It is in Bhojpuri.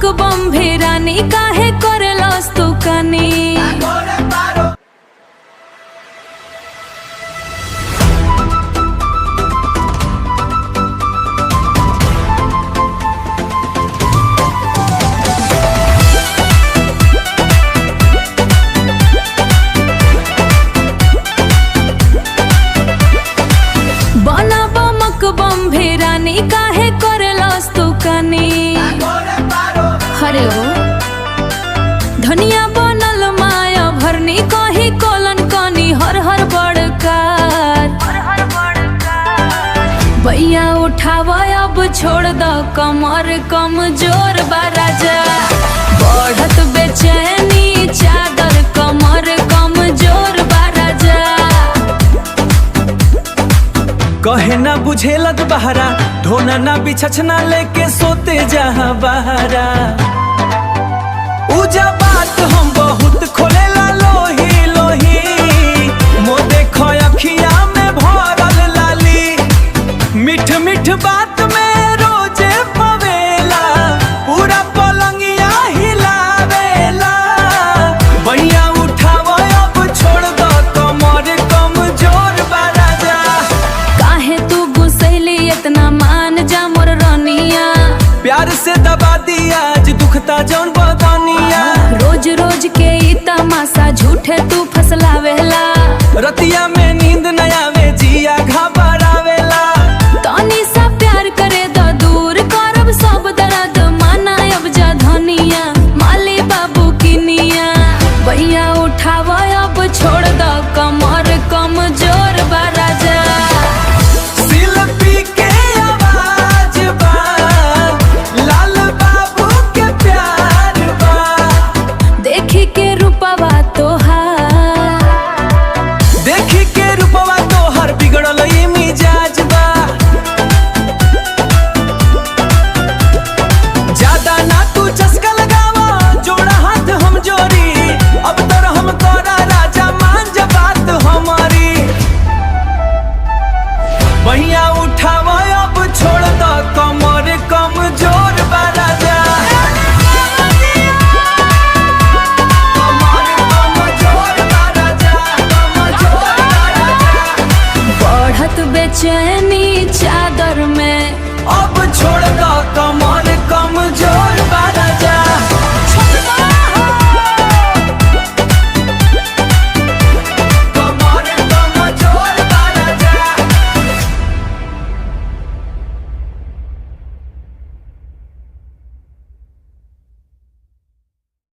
मकबम भेरानी काहे करलस तू कनी। मकबम भेरानी काहे करलस तू कनी। हरे ओ धनिया बनल माया भरनी कही कोलन कनी हर हर बड़कार। भैया उठाव अब छोड़ द कमर कमजोर बा राजा। बढ़त बेचैनी चादर कमर कमजोर बा राजा। कहे ना बुझेलत बहरा ढोना ना बिछछना लेके सोते जहाँ बहरा। उजा बात हम बहुत खोलेला लोही लोही मो देखो अखिया में भरल लाली। मिठ मिठ बात में रोजे पवेला पूरा पलंगिया हिलावेला। भैया उठाव अब छोड़ दो कमर कमजोर बा राजा। इतना मान जा मोर रनिया प्यार से दबा दिया आज दुखता जौन बदनिया। रोज रोज के